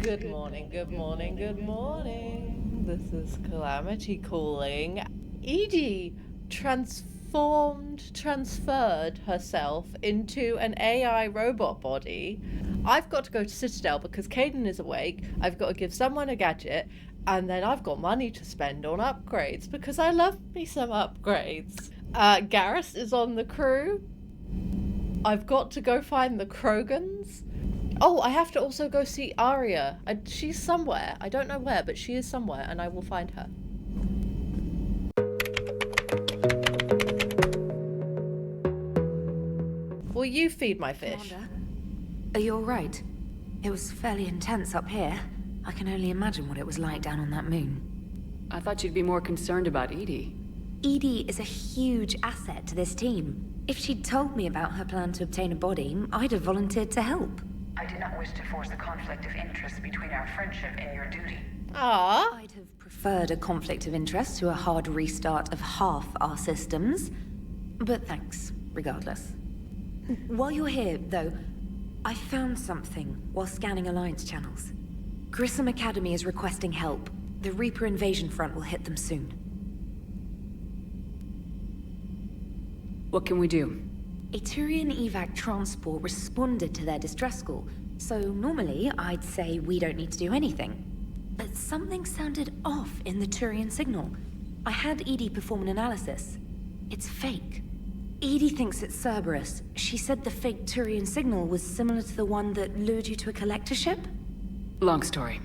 Good morning, good morning, good morning. This is Calamity calling. Edie transferred herself into an AI robot body. I've got to go to Citadel because Kaiden is awake. I've got to give someone a gadget, and then I've got money to spend on upgrades because I love me some upgrades. Garrus is on the crew. I've got to go find the Krogans. Oh, I have to also go see Aria. She's somewhere. I don't know where, but she is somewhere, and I will find her. Will you feed my fish? Commander, are you alright? It was fairly intense up here. I can only imagine what it was like down on that moon. I thought you'd be more concerned about Edie. Edie is a huge asset to this team. If she'd told me about her plan to obtain a body, I'd have volunteered to help. I do not wish to force a conflict of interest between our friendship and your duty. Ah. I'd have preferred a conflict of interest to a hard restart of half our systems. But thanks, regardless. While you're here, though, I found something while scanning Alliance channels. Grissom Academy is requesting help. The Reaper invasion front will hit them soon. What can we do? A Turian evac transport responded to their distress call, so normally I'd say we don't need to do anything. But something sounded off in the Turian signal. I had Edie perform an analysis. It's fake. Edie thinks it's Cerberus. She said the fake Turian signal was similar to the one that lured you to a collector ship? Long story.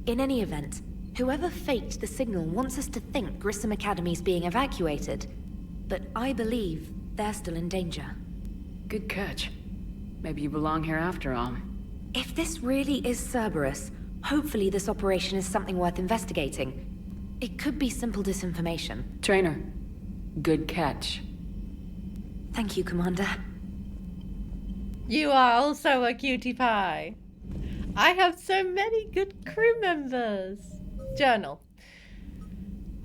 In any event, whoever faked the signal wants us to think Grissom Academy's being evacuated. But I believe they're still in danger. Good catch. Maybe you belong here after all. If this really is Cerberus, hopefully this operation is something worth investigating. It could be simple disinformation. Trainer, good catch. Thank you, Commander. You are also a cutie pie. I have so many good crew members. Journal.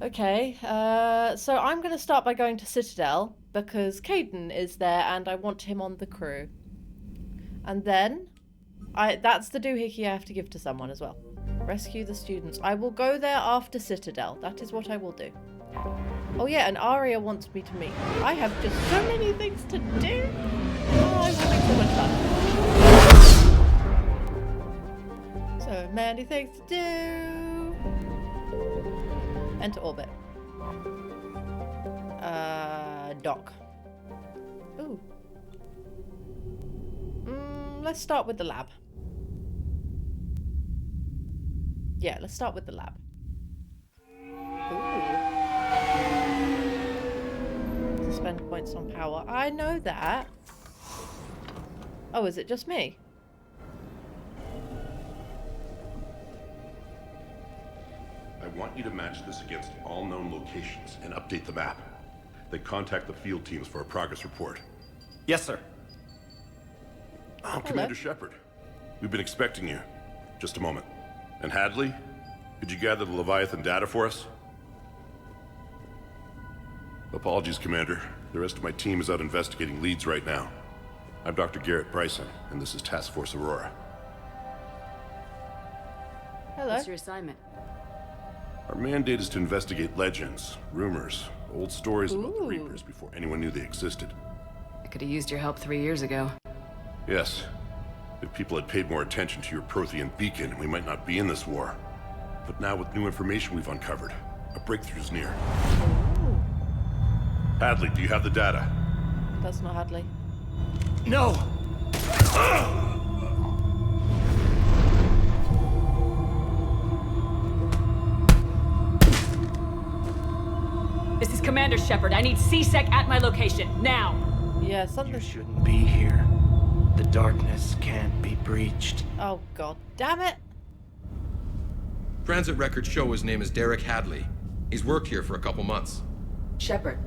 Okay, so I'm going to start by going to Citadel, because Kaiden is there and I want him on the crew. And then, that's the doohickey I have to give to someone as well. Rescue the students. I will go there after Citadel. That is what I will do. Oh yeah, and Aria wants me to meet. I have just so many things to do. Oh, I'm having so much fun. So many things to do. Enter orbit. Dock. Ooh. Let's start with the lab. Yeah, let's start with the lab. Ooh. Spend points on power. I know that. Oh, is it just me? I want you to match this against all known locations and update the map. Then contact the field teams for a progress report. Yes, sir. I'm Commander Shepard. We've been expecting you. Just a moment. And Hadley, could you gather the Leviathan data for us? Apologies, Commander. The rest of my team is out investigating leads right now. I'm Dr. Garrett Bryson, and this is Task Force Aurora. Hello. What's your assignment? Our mandate is to investigate legends, rumors, old stories about the Ooh. Reapers before anyone knew they existed. I could have used your help 3 years ago. Yes. If people had paid more attention to your Prothean beacon, we might not be in this war. But now with new information we've uncovered, a breakthrough's near. Ooh. Hadley, do you have the data? That's not Hadley. No! This is Commander Shepard. I need CSEC at my location, now! Yeah, You something. shouldn't be here. The darkness can't be breached. Oh god damn it! Transit records show his name is Derek Hadley. He's worked here for a couple months. Shepard,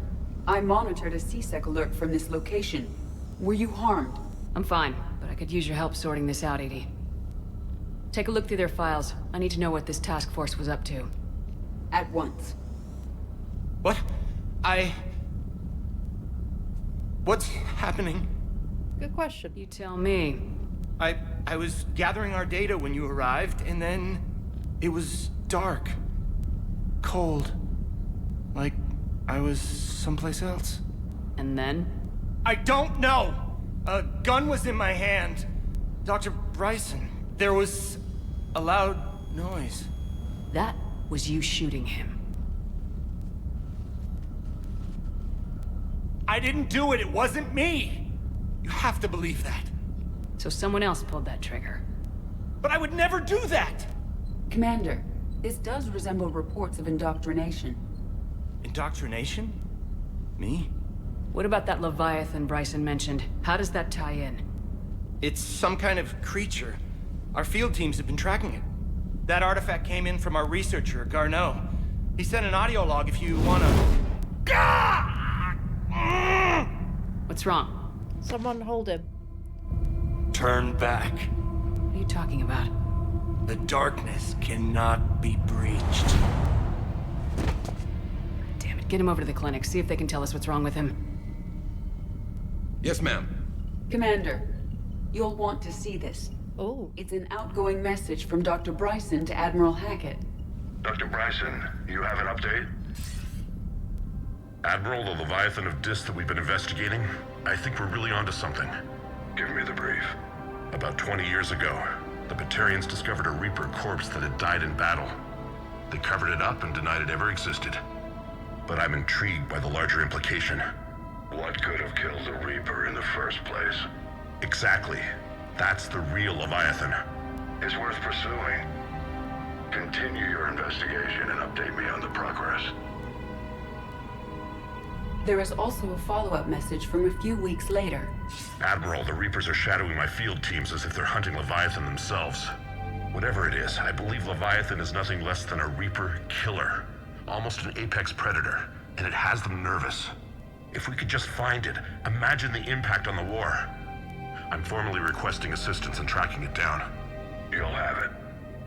I monitored a CSEC alert from this location. Were you harmed? I'm fine, but I could use your help sorting this out, Edie. Take a look through their files. I need to know what this task force was up to. At once. What? What's happening? Good question. You tell me. I I was gathering our data when you arrived, and then it was dark. Cold. Like I was someplace else. And then? I don't know! A gun was in my hand. Dr. Bryson, there was a loud noise. That was you shooting him. I didn't do it, it wasn't me! You have to believe that. So someone else pulled that trigger. But I would never do that! Commander, this does resemble reports of indoctrination. Indoctrination? Me? What about that Leviathan Bryson mentioned? How does that tie in? It's some kind of creature. Our field teams have been tracking it. That artifact came in from our researcher, Garneau. He sent an audio log if you wanna... What's wrong? Someone hold him. Turn back. What are you talking about? The darkness cannot be breached. Damn it, get him over to the clinic, see if they can tell us what's wrong with him. Yes, ma'am. Commander, you'll want to see this. Oh. It's an outgoing message from Dr. Bryson to Admiral Hackett. Dr. Bryson, you have an update? Admiral, the Leviathan of Dis that we've been investigating, I think we're really onto something. Give me the brief. About 20 years ago, the Batarians discovered a Reaper corpse that had died in battle. They covered it up and denied it ever existed. But I'm intrigued by the larger implication. What could have killed the Reaper in the first place? Exactly. That's the real Leviathan. It's worth pursuing. Continue your investigation and update me on the progress. There is also a follow-up message from a few weeks later. Admiral, the Reapers are shadowing my field teams as if they're hunting Leviathan themselves. Whatever it is, I believe Leviathan is nothing less than a Reaper killer. Almost an apex predator, and it has them nervous. If we could just find it, imagine the impact on the war. I'm formally requesting assistance in tracking it down. You'll have it.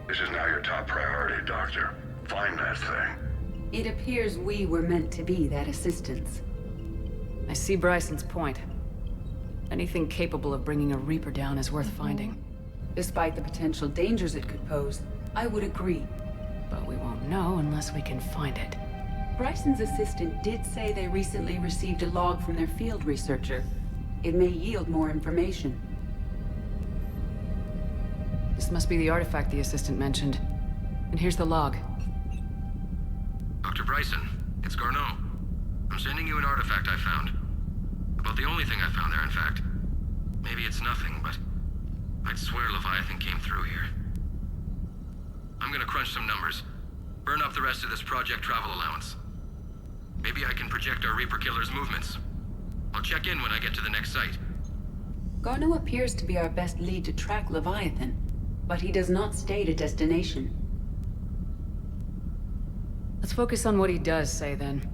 This is now your top priority, Doctor. Find that thing. It appears we were meant to be that assistance. I see Bryson's point. Anything capable of bringing a Reaper down is worth finding. Despite the potential dangers it could pose, I would agree. But we won't know unless we can find it. Bryson's assistant did say they recently received a log from their field researcher. It may yield more information. This must be the artifact the assistant mentioned. And here's the log. Dr. Bryson, it's Garneau. I'm sending you an artifact I found. About the only thing I found there, in fact. Maybe it's nothing, but I'd swear Leviathan came through here. I'm gonna crunch some numbers. Burn up the rest of this project travel allowance. Maybe I can project our Reaper killer's movements. I'll check in when I get to the next site. Garneau appears to be our best lead to track Leviathan, but he does not state a destination. Let's focus on what he does say then.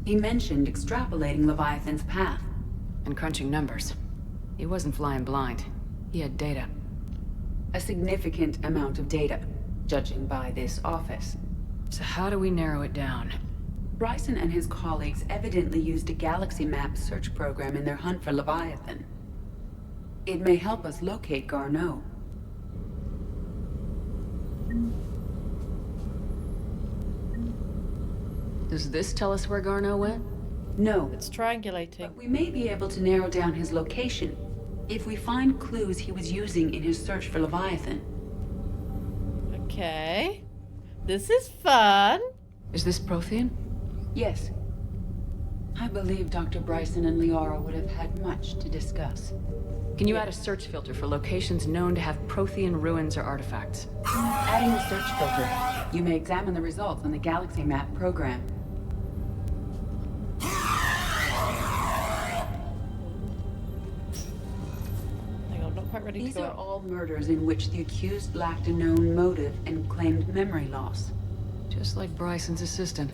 He mentioned extrapolating Leviathan's path. And crunching numbers. He wasn't flying blind. He had data. A significant amount of data, judging by this office. So how do we narrow it down? Bryson and his colleagues evidently used a galaxy map search program in their hunt for Leviathan. It may help us locate Garneau. Does this tell us where Garneau went? No, It's triangulating. but we may be able to narrow down his location if we find clues he was using in his search for Leviathan. Okay. This is fun. Is this Prothean? Yes. I believe Dr. Bryson and Liara would have had much to discuss. Can you add a search filter for locations known to have Prothean ruins or artifacts? Adding the search filter, you may examine the results on the galaxy map program. Hang on, not quite ready These to go are out. all murders in which the accused lacked a known motive and claimed memory loss. Just like Bryson's assistant.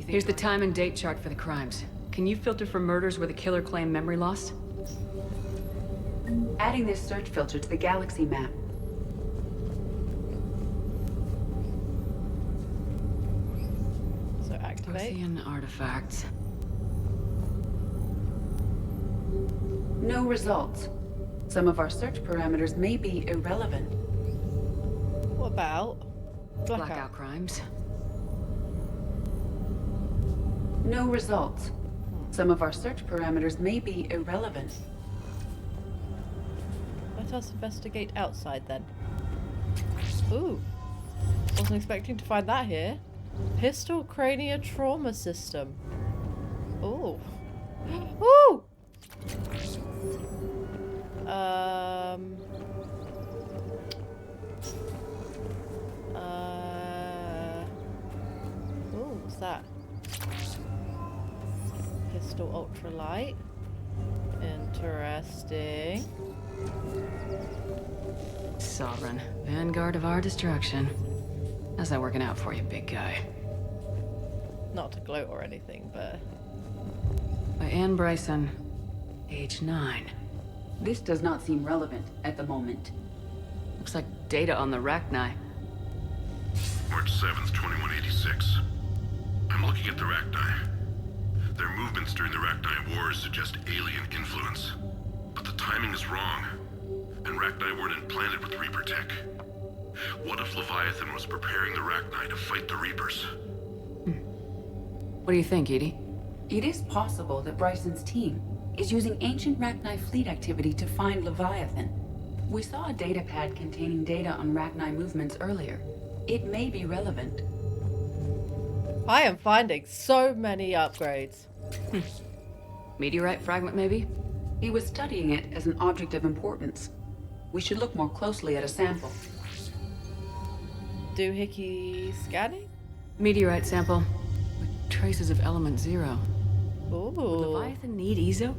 Here's the time and date chart for the crimes. Can you filter for murders where the killer claimed memory loss? Adding this search filter to the galaxy map. So activate. Prothean artifacts. No results. Some of our search parameters may be irrelevant. What about Blackout crimes. No results. Some of our search parameters may be irrelevant. Let us investigate outside then. Ooh. Wasn't expecting to find that here. Pistol crania trauma system. Ooh. Ooh! Ooh, what's that? Pistol ultralight. Interesting. Sovereign. Vanguard of our destruction. How's that working out for you, big guy? Not to gloat or anything, but... By Anne Bryson. Age 9. This does not seem relevant at the moment. Looks like data on the Rachni. March 7th, 2186. I'm looking at the Rachni. Their movements during the Rachni Wars suggest alien influence. But the timing is wrong. And Rachni weren't implanted with Reaper tech. What if Leviathan was preparing the Rachni to fight the Reapers? What do you think, Edie? It is possible that Bryson's team is using ancient Rachni fleet activity to find Leviathan. We saw a data pad containing data on Rachni movements earlier. It may be relevant. I am finding so many upgrades. Meteorite fragment, maybe? He was studying it as an object of importance. We should look more closely at a sample. Doohickey scanning? Meteorite sample. With traces of element 0. Ooh. Would Leviathan need EZO?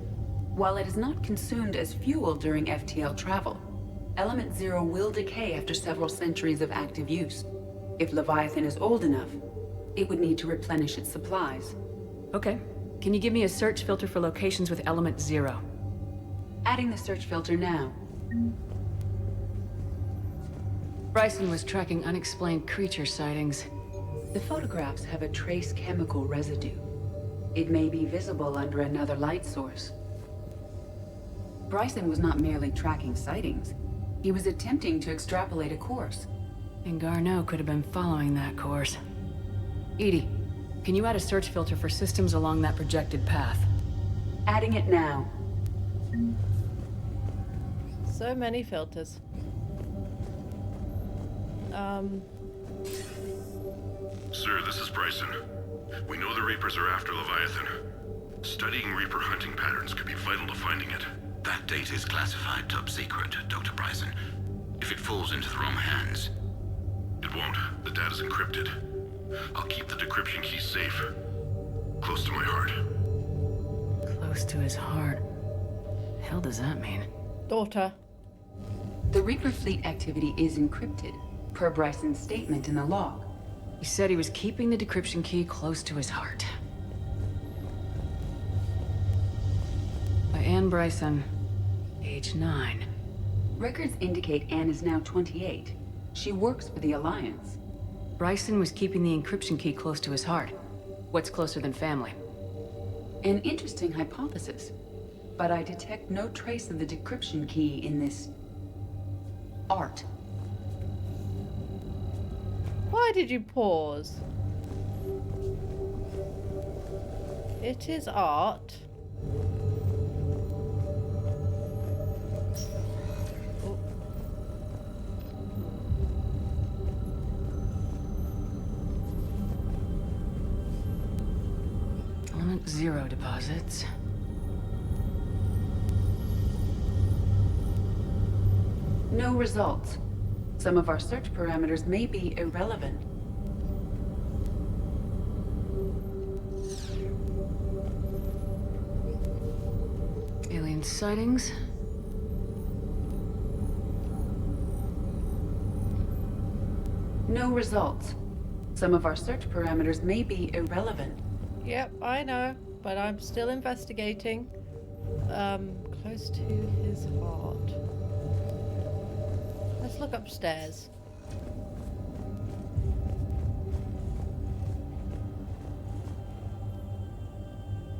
While it is not consumed as fuel during FTL travel, element 0 will decay after several centuries of active use. If Leviathan is old enough, it would need to replenish its supplies. Okay. Can you give me a search filter for locations with element 0? Adding the search filter now. Bryson was tracking unexplained creature sightings. The photographs have a trace chemical residue. It may be visible under another light source. Bryson was not merely tracking sightings. He was attempting to extrapolate a course. And Garneau could have been following that course. Edie, can you add a search filter for systems along that projected path? Adding it now. So many filters. Sir, this is Bryson. We know the Reapers are after Leviathan. Studying Reaper hunting patterns could be vital to finding it. That data is classified top secret, Dr. Bryson. If it falls into the wrong hands... It won't. The data's encrypted. I'll keep the decryption key safe. Close to my heart. Close to his heart. Hell does that mean? Daughter. The Reaper fleet activity is encrypted, per Bryson's statement in the log. He said he was keeping the decryption key close to his heart. By Anne Bryson, age 9. Records indicate Anne is now 28. She works for the Alliance. Bryson was keeping the encryption key close to his heart. What's closer than family? An interesting hypothesis, but I detect no trace of the decryption key in this... art. Why did you pause? It is art. Oh. Element 0 deposits. No results. Some of our search parameters may be irrelevant. Alien sightings. No results. Some of our search parameters may be irrelevant. Yep, I know, but I'm still investigating. Close to his heart. Let's look upstairs.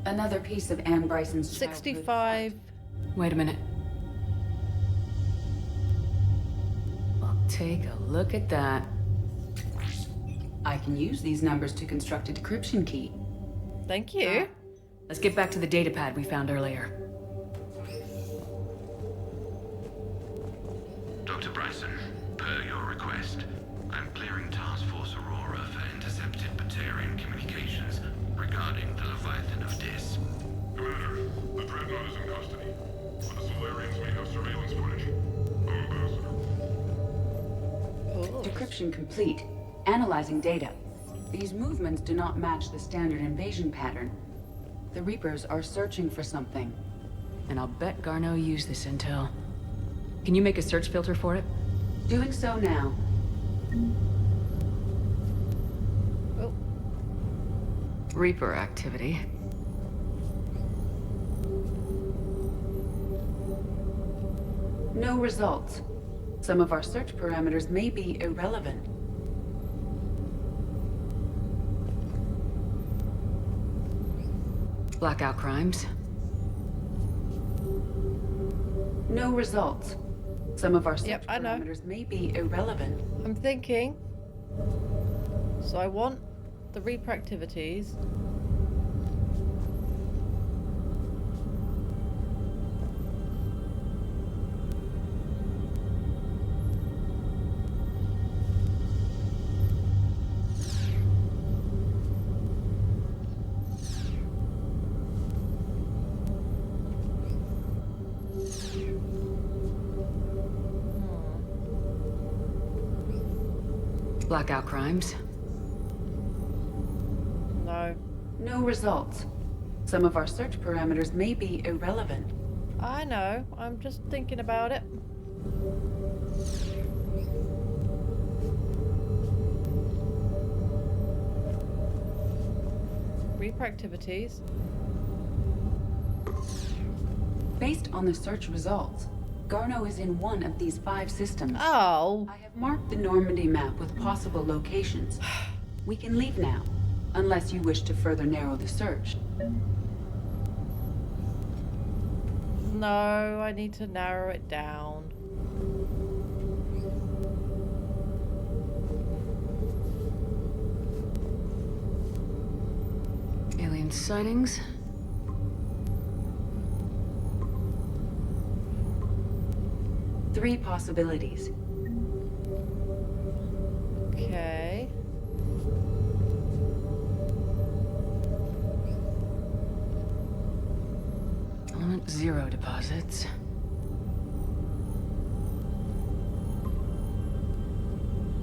Another piece of Anne Bryson's 65. Wait a minute. Take a look at that. I can use these numbers to construct a decryption key. Thank you. Let's get back to the datapad we found earlier. Dr. Bryson, per your request, I'm clearing Task Force Aurora for intercepted Batarian communications regarding the Leviathan of Dis. Commander, the Dreadnought is in custody, but the Solarians may have surveillance footage. Ambassador. Cool. Decryption complete. Analyzing data. These movements do not match the standard invasion pattern. The Reapers are searching for something. And I'll bet Garneau used this intel. Can you make a search filter for it? Doing so now. Oh, Reaper activity. No results. Some of our search parameters may be irrelevant. Blackout crimes. No results. Some of our search Yep, I know. parameters may be irrelevant. I'm thinking. So I want the Reaper activities. Blackout crimes. No. No results. Some of our search parameters may be irrelevant. I know. I'm just thinking about it. Reaper activities. Based on the search results, Garneau is in one of these 5 systems. Oh. I have marked the Normandy map with possible locations. We can leave now, unless you wish to further narrow the search. No, I need to narrow it down. Alien sightings. Three possibilities. Okay. Element 0 deposits.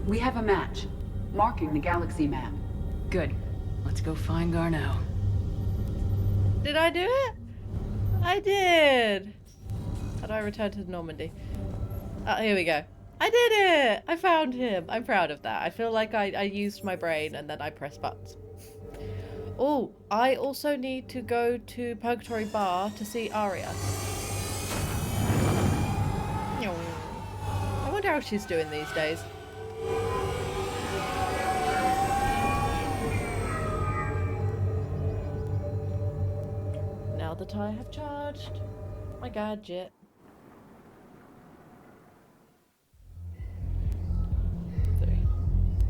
We have a match, marking the galaxy map. Good. Let's go find Garneau. Did I do it? I did. How do I return to Normandy? Here we go. I did it! I found him. I'm proud of that. I feel like I used my brain and then I pressed buttons. Oh, I also need to go to Purgatory Bar to see Aria. I wonder how she's doing these days. Now that I have charged my gadget.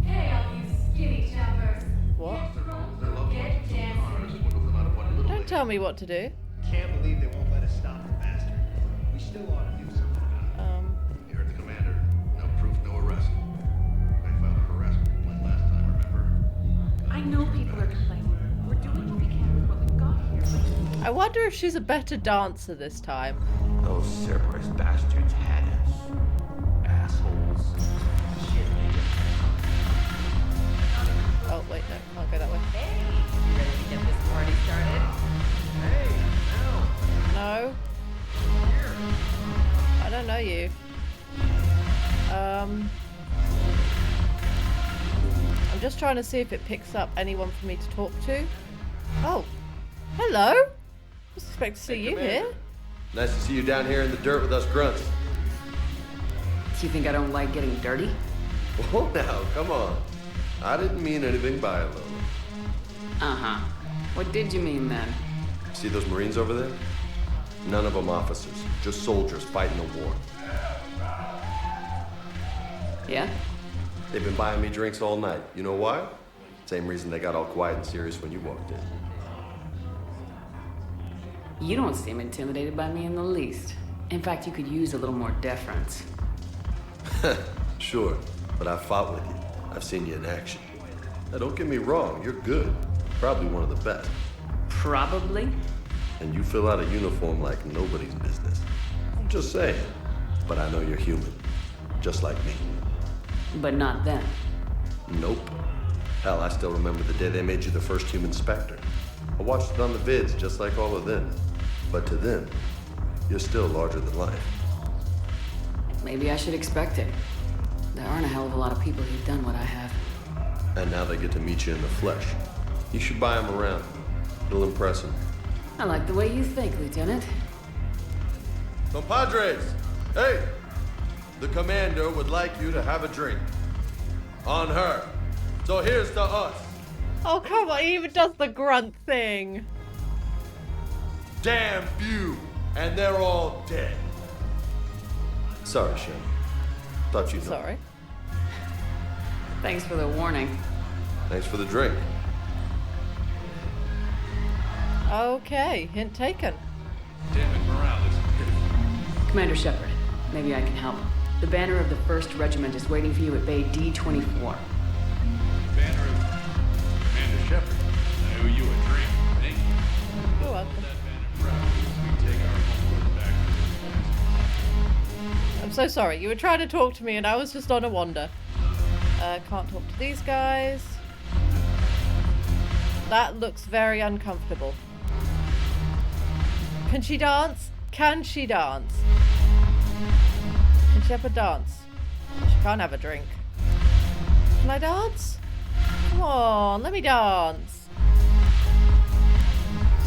Hey, all you skinny choppers. What? Get dancing. Don't tell me what to do. Can't believe they won't let us stop the bastard. We still ought to do something about it. You heard the commander. No proof, no arrest. I filed a harassment complaint last time, remember? I know people are complaining. We're doing what we can with what we've got here, but I wonder if she's a better dancer this time. Those Cerberus bastards had us. Assholes. Shit, Oh, wait, no, can't go that way. hey, you ready to get this party started? No. I don't know you. I'm just trying to see if it picks up anyone for me to talk to. Oh, hello. I was expecting to see you here. Nice to see you down here in the dirt with us grunts. Do you think I don't like getting dirty? Oh, now, come on. I didn't mean anything by it, Lola. Uh-huh. What did you mean then? See those Marines over there? None of them officers, just soldiers fighting a war. Yeah? They've been buying me drinks all night. You know why? Same reason they got all quiet and serious when you walked in. You don't seem intimidated by me in the least. In fact, you could use a little more deference. Sure, but I fought with you. I've seen you in action. Now, don't get me wrong, you're good. Probably one of the best. Probably? And you fill out a uniform like nobody's business. I'm just saying. But I know you're human. Just like me. But not them. Nope. Hell, I still remember the day they made you the first human Spectre. I watched it on the vids, just like all of them. But to them, you're still larger than life. Maybe I should expect it. There aren't a hell of a lot of people who've done what I have. And now they get to meet you in the flesh. You should buy them around. It'll impress them. I like the way you think, Lieutenant. Compadres! Hey! The commander would like you to have a drink. On her. So here's to us. Oh, come on, he even does the grunt thing. Damn few, and they're all dead. Sorry, Shem. Thought you'd know. Sorry. Thanks for the warning. Thanks for the drink. Okay, hint taken. Damn morale is pitiful. Commander Shepard, maybe I can help. The banner of the 1st Regiment is waiting for you at Bay D-24. Banner of Commander Shepard. I owe you a drink. Thank you. You're welcome. That banner proud as we take our homework back to I'm so sorry. You were trying to talk to me and I was just on a wander. Can't talk to these guys. That looks very uncomfortable. Can she dance? Can she dance? Can Shepard dance? She can't have a drink. Can I dance? Come on, let me dance.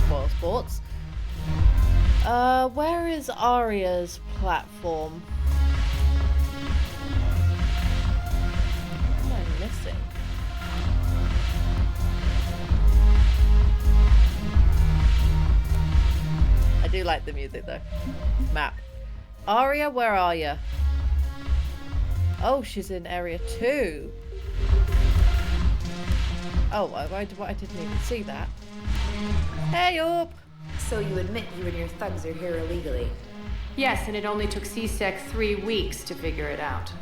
Spoil sports. Where is Aria's platform? What am I missing? I do like the music though. Map. Aria, where are you? Oh, she's in area 2. Oh, I didn't even see that. Hey up! So you admit you and your thugs are here illegally? Yes, and it only took CSEC 3 weeks to figure it out.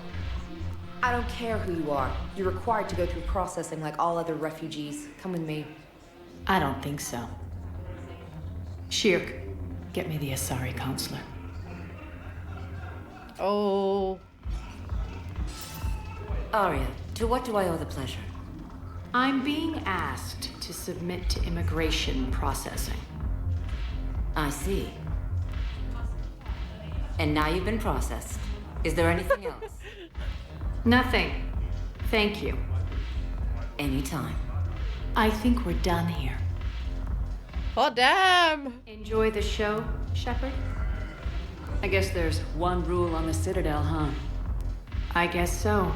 I don't care who you are. You're required to go through processing like all other refugees. Come with me. I don't think so. Shirk, get me the Asari counselor. Oh. Aria, to what do I owe the pleasure? I'm being asked to submit to immigration processing. I see. And now you've been processed. Is there anything else? Nothing. Thank you. Anytime. I think we're done here. Oh, damn! Enjoy the show, Shepard? I guess there's one rule on the Citadel, huh? I guess so.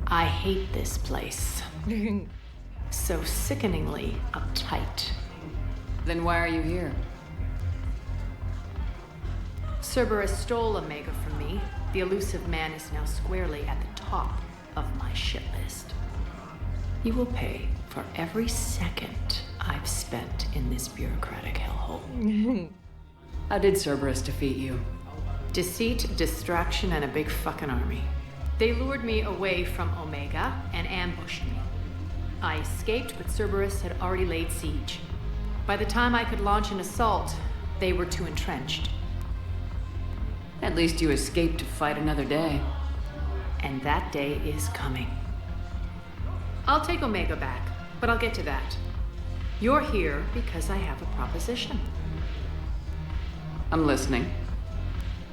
I hate this place. So sickeningly uptight. Then why are you here? Cerberus stole Omega from me. The elusive man is now squarely at the top of my shit list. He will pay for every second I've spent in this bureaucratic hellhole. How did Cerberus defeat you? Deceit, distraction, and a big fucking army. They lured me away from Omega and ambushed me. I escaped, but Cerberus had already laid siege. By the time I could launch an assault, they were too entrenched. At least you escaped to fight another day. And that day is coming. I'll take Omega back, but I'll get to that. You're here because I have a proposition. I'm listening.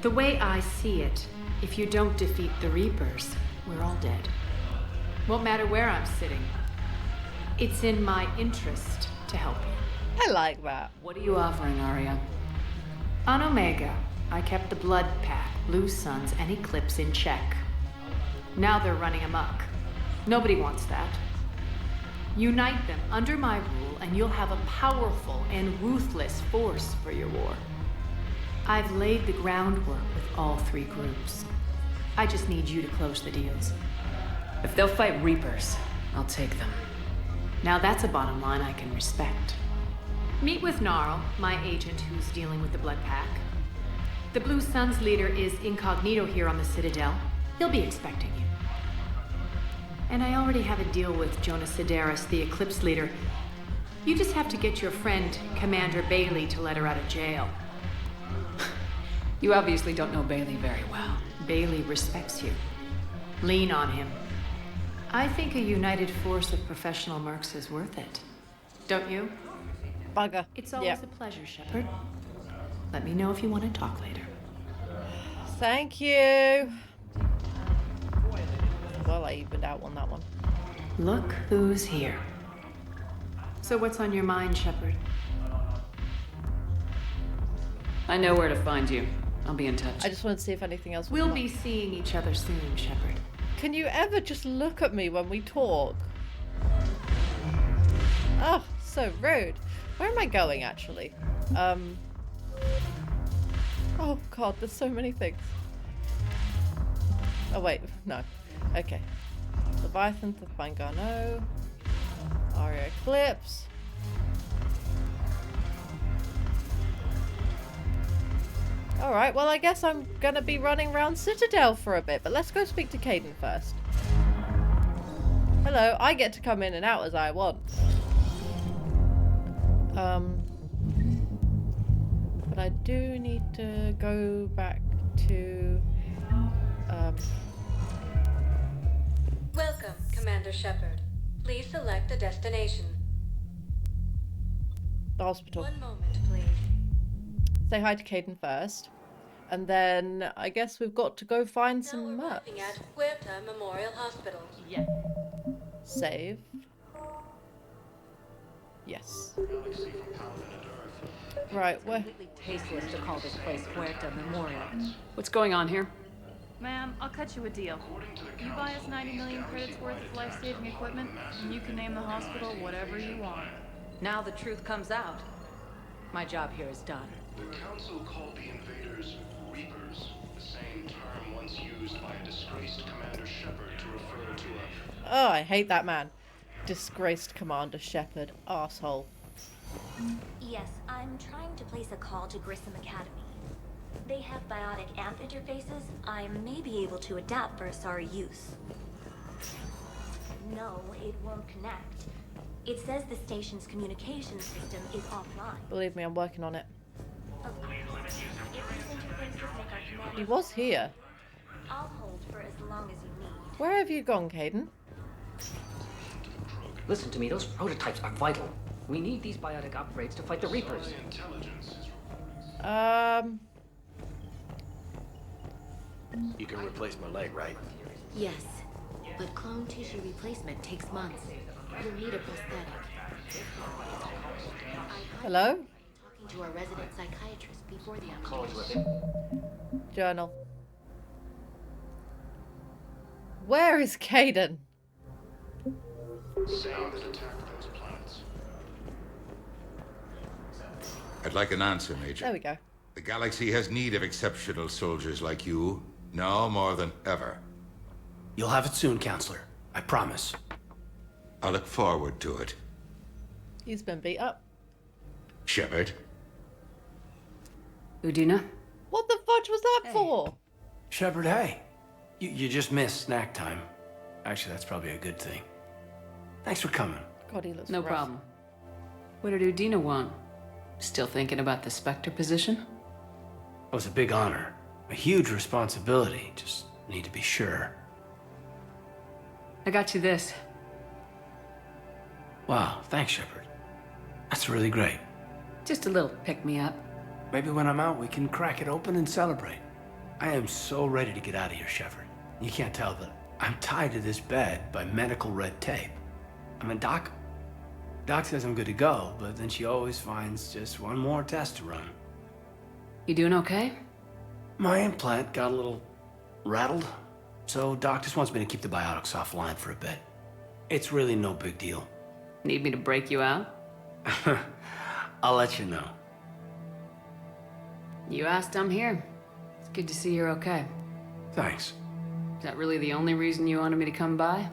The way I see it, if you don't defeat the Reapers, we're all dead. Won't matter where I'm sitting. It's in my interest to help you. I like that. What are you offering, Aria? On Omega, I kept the Blood Pack, Blue Suns, and Eclipse in check. Now they're running amok. Nobody wants that. Unite them under my rule, and you'll have a powerful and ruthless force for your war. I've laid the groundwork with all 3 groups. I just need you to close the deals. If they'll fight Reapers, I'll take them. Now that's a bottom line I can respect. Meet with Gnarl, my agent who's dealing with the Blood Pack. The Blue Sun's leader is incognito here on the Citadel. He'll be expecting you. And I already have a deal with Jonas Sidaris, the Eclipse leader. You just have to get your friend, Commander Bailey, to let her out of jail. You obviously don't know Bailey very well. Bailey respects you. Lean on him. I think a united force of professional mercs is worth it. Don't you? Bugger. It's always a pleasure, Shepard. Let me know if you want to talk later. Thank you. Well, I evened out on that one. Look who's here. So what's on your mind, Shepard? I know where to find you. I'll be in touch. I just want to see if anything else. We'll be seeing each other soon, Shepard. Can you ever just look at me when we talk? Oh, so rude. Where am I going, actually? Oh god, there's so many things. Oh wait, no. Okay. Leviathan, the Fangano. Aria Eclipse. Alright, well I guess I'm gonna be running around Citadel for a bit, but let's go speak to Kaiden first. Hello, I get to come in and out as I want. But I do need to go back to Welcome, Commander Shepard. Please select a destination. the hospital. 1 moment, please. Say hi to Kaiden first. And then I guess we've got to go find some mercs. Arriving at Huerta Memorial Hospital. Yeah. Save. Yes. Right, where? Completely tasteless to call this place Huerta Memorial. What's going on here? Ma'am, I'll cut you a deal. You buy us 90 million credits worth of life-saving equipment, and you can name the hospital whatever you want. Now the truth comes out. My job here is done. The Council called the invaders Reapers, the same term once used by a disgraced Commander Shepard to refer to a... Oh, I hate that man. Disgraced Commander Shepard. Arsehole. Yes, I'm trying to place a call to Grissom Academy. They have biotic amp interfaces. I may be able to adapt for Asari use. No, it won't connect. It says the station's communication system is offline. Believe me, I'm working on it. Of course, if these interfaces make our command... He was here. I'll hold for as long as you need. Where have you gone, Kaiden? Listen to me, those prototypes are vital. We need these biotic upgrades to fight the Reapers. You can replace my leg, right? Yes, but clone tissue replacement takes months. You'll need a prosthetic. Hello? Talking to our resident psychiatrist before the Clones with application. it. Journal. Where is Kaiden? Sound that attacked those planets. I'd like an answer, Major. There we go. The galaxy has need of exceptional soldiers like you, now more than ever. You'll have it soon, Counselor. I promise. I look forward to it. He's been beat up. Shepard. Udina? What the fudge was that for? Shepard, hey. You just missed snack time. Actually, that's probably a good thing. Thanks for coming. God, he looks No rough. problem. What did Udina want? Still thinking about the Spectre position? It was a big honor. A huge responsibility. Just need to be sure. I got you this. Wow, thanks, Shepard. That's really great. Just a little pick-me-up. Maybe when I'm out, we can crack it open and celebrate. I am so ready to get out of here, Shepard. You can't tell, but I'm tied to this bed by medical red tape. I mean, Doc says I'm good to go, but then she always finds just one more test to run. You doing okay? My implant got a little rattled, so Doc just wants me to keep the biotics offline for a bit. It's really no big deal. Need me to break you out? I'll let you know. You asked, I'm here. It's good to see you're okay. Thanks. that really the only reason you wanted me to come by?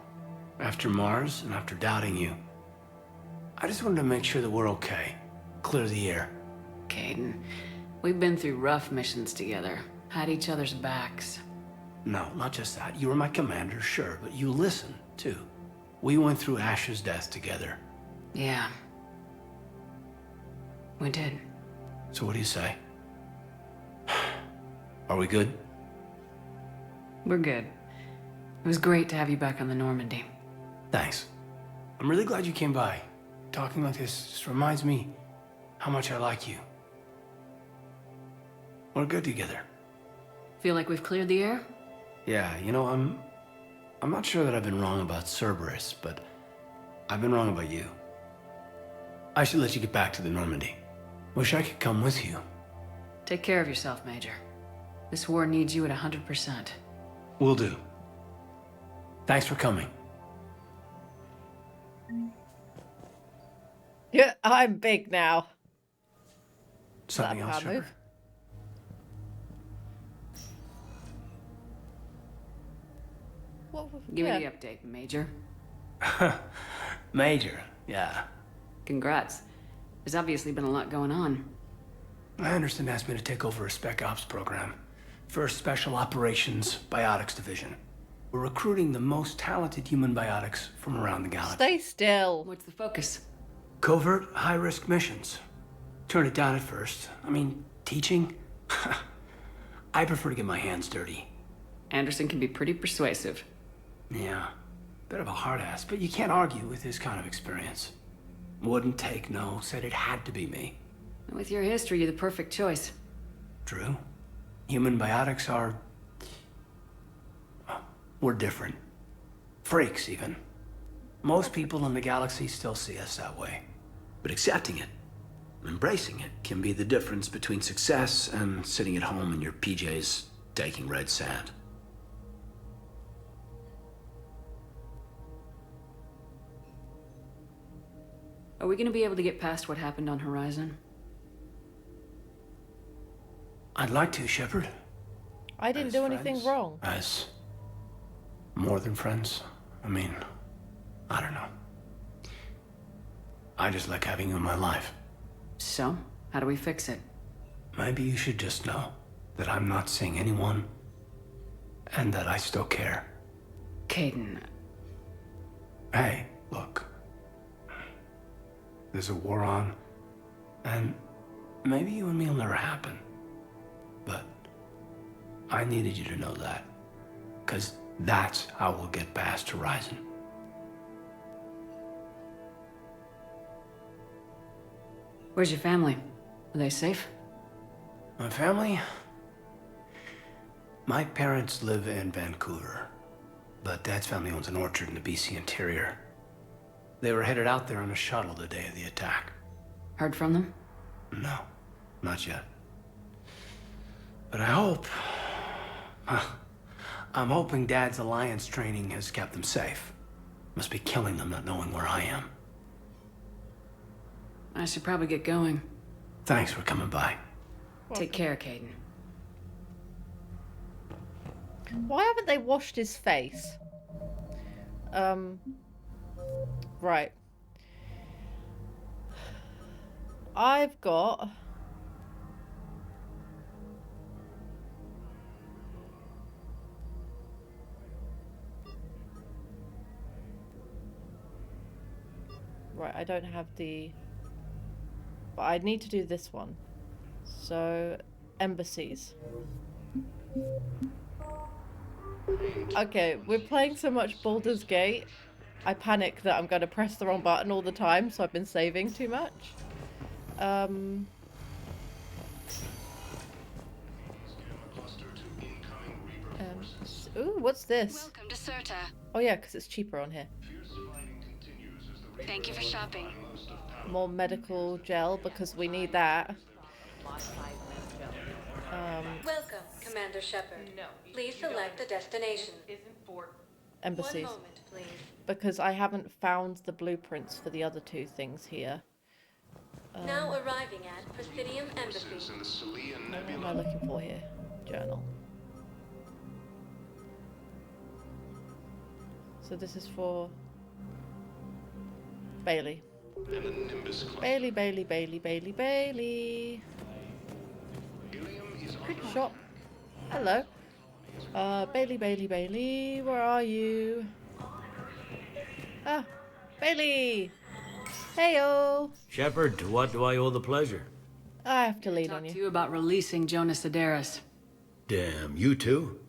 After Mars and after doubting you, I just wanted to make sure that we're okay. Clear the air. Kaiden, we've been through rough missions together. Had each other's backs. No, not just that. You were my commander, sure, but you listened, too. We went through Ash's death together. Yeah. We did. So what do you say? Are we good? We're good. It was great to have you back on the Normandy. Thanks. I'm really glad you came by. Talking like this just reminds me how much I like you. We're good together. Feel like we've cleared the air? Yeah, you know, I'm not sure that I've been wrong about Cerberus, but I've been wrong about you. I should let you get back to the Normandy. Wish I could come with you. Take care of yourself, Major. This war needs you at 100%. Will do. Thanks for coming. Yeah, I'm big now. Something else, Shepard? Give me the update, Major. Major, yeah. Congrats. There's obviously been a lot going on. Anderson asked me to take over a Spec Ops program. First Special Operations Biotics Division. We're recruiting the most talented human biotics from around the galaxy. Stay still. What's the focus? Covert, high-risk missions. Turned it down at first. I mean, teaching? I prefer to get my hands dirty. Anderson can be pretty persuasive. Yeah, bit of a hard ass, but you can't argue with his kind of experience. Wouldn't take no, said it had to be me. With your history, you're the perfect choice. True. Human biotics are... we're different. Freaks, even. Most people in the galaxy still see us that way. But accepting it, embracing it, can be the difference between success and sitting at home in your PJs taking red sand. Are we gonna be able to get past what happened on Horizon? I'd like to, Shepard. I didn't do anything wrong. As more than friends? I mean, I don't know. I just like having you in my life. So, how do we fix it? Maybe you should just know that I'm not seeing anyone, and that I still care. Kaiden. Hey, look. There's a war on, and maybe you and me will never happen. But I needed you to know that, because that's how we'll get past Horizon. Where's your family? Are they safe? My family? My parents live in Vancouver, but Dad's family owns an orchard in the BC interior. They were headed out there on a shuttle the day of the attack. Heard from them? No, not yet. But I hope... I'm hoping Dad's Alliance training has kept them safe. Must be killing them not knowing where I am. I should probably get going. Thanks for coming by. Take care, Kaiden. Why haven't they washed his face? Right. I've got... Right, I don't have the... But I need to do this one. So, embassies. Okay, we're playing so much Baldur's Gate, I panic that I'm going to press the wrong button all the time, so I've been saving too much. Ooh, what's this? Welcome to Serta. Oh yeah, because it's cheaper on here. Thank you for shopping. More medical gel, because we need that. Welcome, Commander Shepard. Please select the destination. Embassies. 1 moment, please. Because I haven't found the blueprints for the other two things here. Now arriving at Presidium Embassy. What am I looking for here? Journal. So this is for Bailey. And the Nimbus Cluster. Bailey, Bailey, Bailey, Bailey, Bailey. Shop. Hello. Bailey, Bailey, Bailey, where are you? Ah, Bailey! Heyo! Shepard, to what do I owe the pleasure? I have to lean Talk on to you. you about releasing Jonas Sedaris. Damn, you too?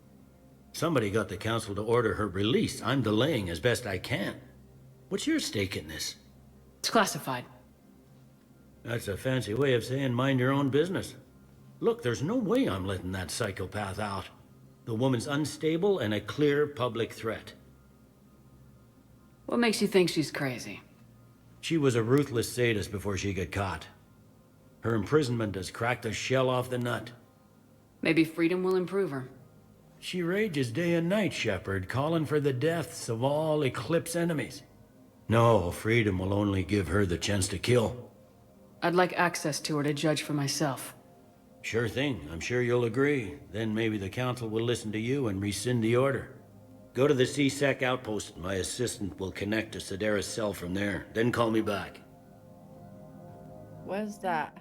Somebody got the council to order her release. I'm delaying as best I can. What's your stake in this? It's classified. That's a fancy way of saying mind your own business. Look, there's no way I'm letting that psychopath out. The woman's unstable and a clear public threat. What makes you think she's crazy? She was a ruthless sadist before she got caught. Her imprisonment has cracked the shell off the nut. Maybe freedom will improve her. She rages day and night, Shepard, calling for the deaths of all Eclipse enemies. No, freedom will only give her the chance to kill. I'd like access to her to judge for myself. Sure thing. I'm sure you'll agree. Then maybe the council will listen to you and rescind the order. Go to the C-Sec outpost. My assistant will connect to Sedaris' cell from there. Then call me back. Where's that?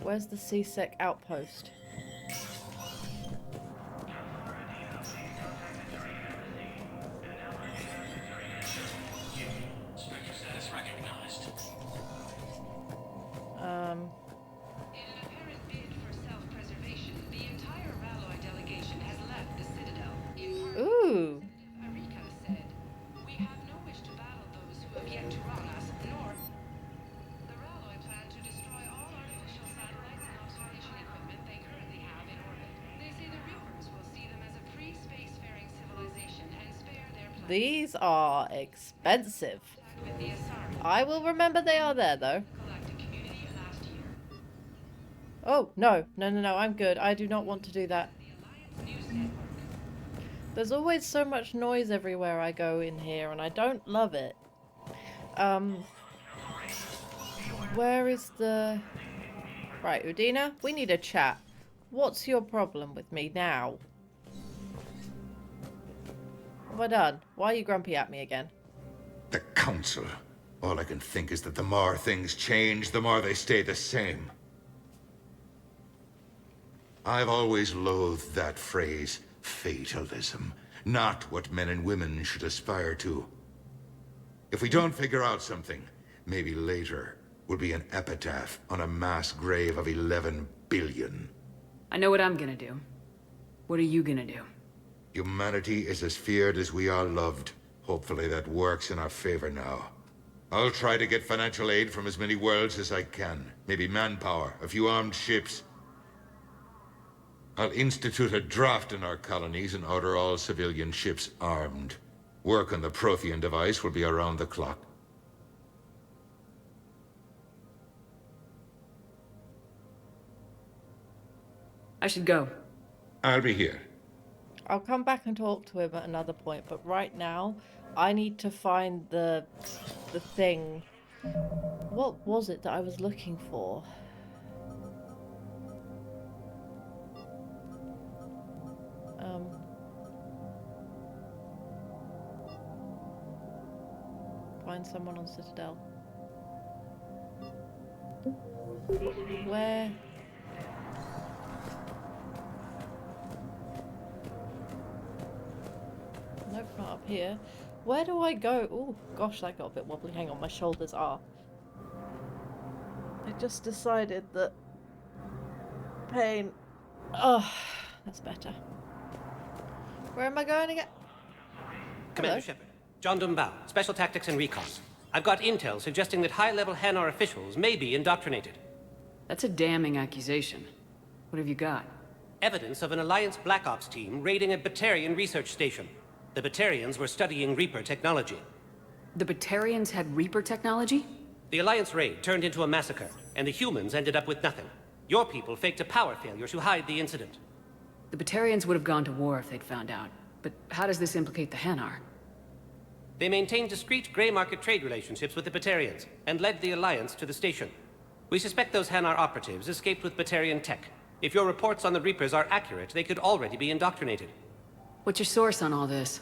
Where's the C-Sec outpost? In an apparent bid for self-preservation, the entire Ralloy delegation has left the Citadel. Ooh. Aria said, "We have no wish to battle those who have yet to wrong us, nor..." The Ralloy plan to destroy all artificial satellites and observation equipment they currently have in orbit. They say the Reapers will see them as a pre-spacefaring civilization and spare their planet. These are expensive. With the Asari, I will remember they are there, though. galactic community last year. Oh, no. No, no, no. I'm good. I do not want to do that. There's always so much noise everywhere I go in here, and I don't love it. Where is the... Right, Udina, we need a chat. What's your problem with me now? Have I done? Why are you grumpy at me again? The Council. All I can think is that the more things change, the more they stay the same. I've always loathed that phrase, fatalism. Not what men and women should aspire to. If we don't figure out something, maybe later will be an epitaph on a mass grave of 11 billion. I know what I'm gonna do. What are you gonna do? Humanity is as feared as we are loved. Hopefully that works in our favor now. I'll try to get financial aid from as many worlds as I can. Maybe manpower, a few armed ships. I'll institute a draft in our colonies and order all civilian ships armed. Work on the Prothean device will be around the clock. I should go. I'll be here. I'll come back and talk to him at another point, but right now, I need to find the thing. What was it that I was looking for? Find someone on Citadel. Where? Nope, not up here. Where do I go? Oh, gosh, that got a bit wobbly. Hang on, my shoulders are. I just decided that pain. Oh, that's better. Where am I going again? Commander Shepard, John Dumbao, Special Tactics and Recon. I've got intel suggesting that high-level Hanar officials may be indoctrinated. That's a damning accusation. What have you got? Evidence of an Alliance Black Ops team raiding a Batarian research station. The Batarians were studying Reaper technology. The Batarians had Reaper technology? The Alliance raid turned into a massacre, and the humans ended up with nothing. Your people faked a power failure to hide the incident. The Batarians would have gone to war if they'd found out. But how does this implicate the Hanar? They maintained discreet gray market trade relationships with the Batarians, and led the Alliance to the station. We suspect those Hanar operatives escaped with Batarian tech. If your reports on the Reapers are accurate, they could already be indoctrinated. What's your source on all this?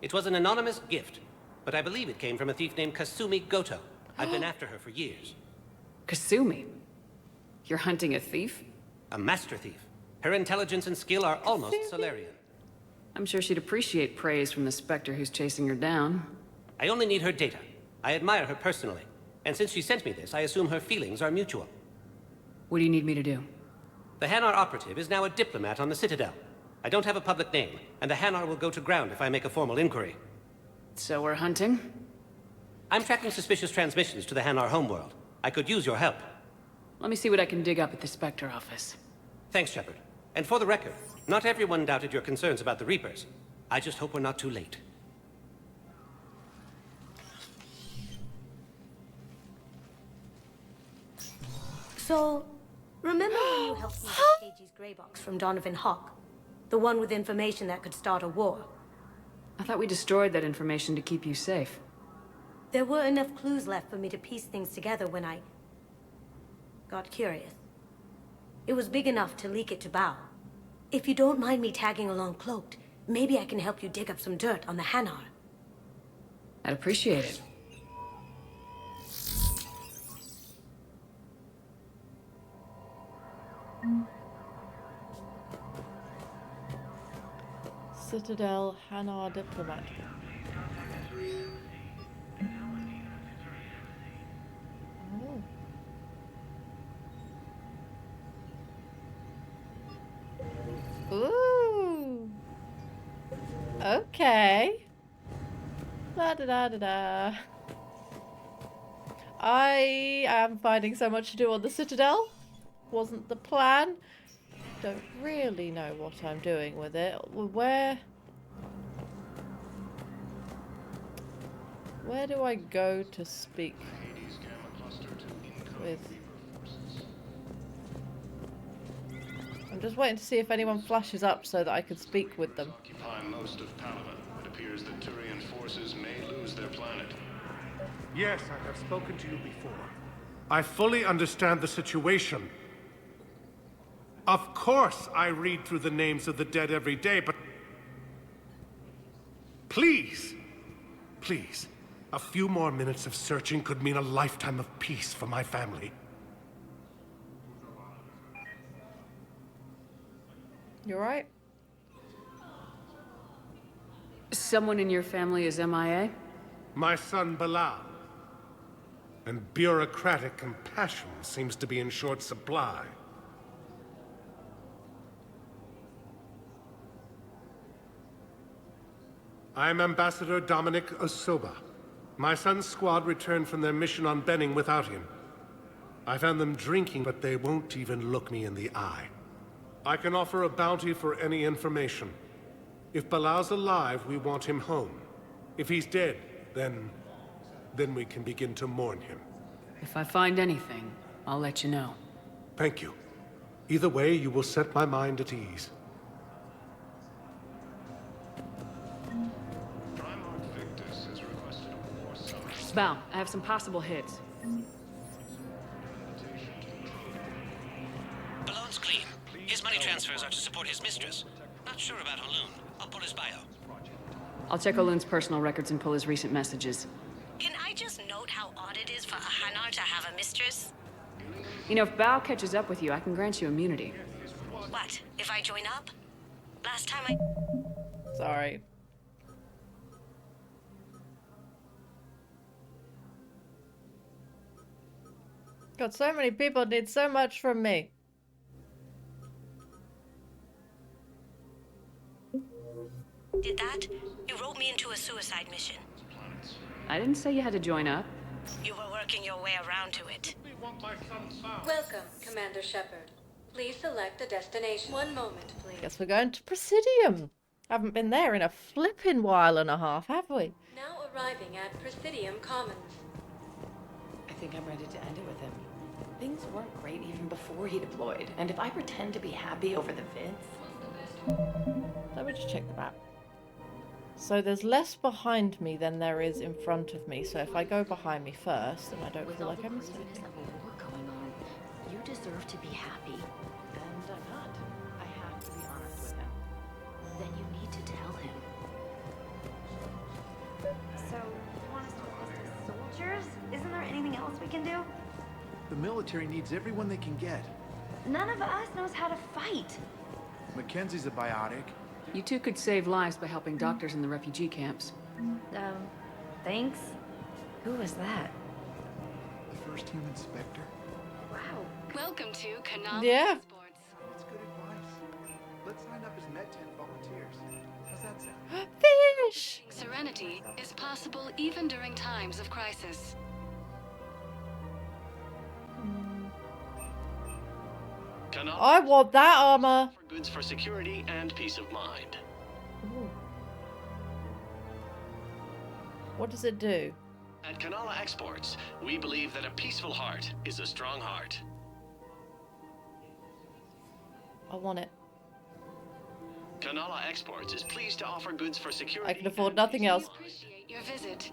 It was an anonymous gift, but I believe it came from a thief named Kasumi Goto. I've been after her for years. Kasumi? You're hunting a thief? A master thief. Her intelligence and skill are almost Solarian. I'm sure she'd appreciate praise from the Spectre who's chasing her down. I only need her data. I admire her personally. And since she sent me this, I assume her feelings are mutual. What do you need me to do? The Hanar operative is now a diplomat on the Citadel. I don't have a public name, and the Hanar will go to ground if I make a formal inquiry. So we're hunting? I'm tracking suspicious transmissions to the Hanar homeworld. I could use your help. Let me see what I can dig up at the Spectre office. Thanks, Shepard. And for the record, not everyone doubted your concerns about the Reapers. I just hope we're not too late. So, remember when you helped me get KG's grey box from Donovan Hawk? The one with information that could start a war? I thought we destroyed that information to keep you safe. There were enough clues left for me to piece things together when I got curious. It was big enough to leak it to Bao. If you don't mind me tagging along cloaked, maybe I can help you dig up some dirt on the Hanar. I'd appreciate it. Citadel Hanar diplomat. Ooh. Okay. Da da da da da. I am finding so much to do on the Citadel. Wasn't the plan. Don't really know what I'm doing with it. Where do I go to speak with? I'm just waiting to see if anyone flashes up so that I can speak with them. Occupy most of Palaven. It appears that Turian forces may lose their planet. Yes, I have spoken to you before. I fully understand the situation. Of course I read through the names of the dead every day, but... Please! Please. A few more minutes of searching could mean a lifetime of peace for my family. You alright? Someone in your family is MIA? My son Bilal. And bureaucratic compassion seems to be in short supply. I'm Ambassador Dominic Osoba. My son's squad returned from their mission on Benning without him. I found them drinking, but they won't even look me in the eye. I can offer a bounty for any information. If Bilal's alive, we want him home. If he's dead, then we can begin to mourn him. If I find anything, I'll let you know. Thank you. Either way, you will set my mind at ease. Bao, I have some possible hits. Balloon's clean. His money transfers are to support his mistress. Not sure about Halun. I'll pull his bio. I'll check Olun's personal records and pull his recent messages. Can I just note how odd it is for a Hanar to have a mistress? You know, if Bao catches up with you, I can grant you immunity. What, if I join up? Last time I... Sorry. God, so many people need so much from me. Did that? You wrote me into a suicide mission. I didn't say you had to join up. You were working your way around to it. Welcome, Commander Shepard. Please select a destination. One moment, please. Guess we're going to Presidium. Haven't been there in a flipping while and a half, have we? Now arriving at Presidium Commons. I think I'm ready to end it with him. Things weren't great even before he deployed, and if I pretend to be happy over the vids... Let me just check the map. So there's less behind me than there is in front of me, so if I go behind me first, then I don't feel like I'm missing anything. You deserve to be happy. And I'm not. I have to be honest with him. Then you need to tell him. So, you want us to enlist as soldiers? Isn't there anything else we can do? The military needs everyone they can get. None of us knows how to fight. Mackenzie's a biotic. You two could save lives by helping doctors in the refugee camps. Thanks. Who was that? The first human specter. Wow. Welcome to Kanala Yeah. Sports. That's good advice. Let's sign up as Med-10 volunteers. How's that sound? Fish! Serenity is possible even during times of crisis. I want that armor. For goods for security and peace of mind. Ooh. What does it do? At Kanala Exports, we believe that a peaceful heart is a strong heart. I want it. Kanala Exports is pleased to offer goods for security. I can afford nothing else. Appreciate your visit.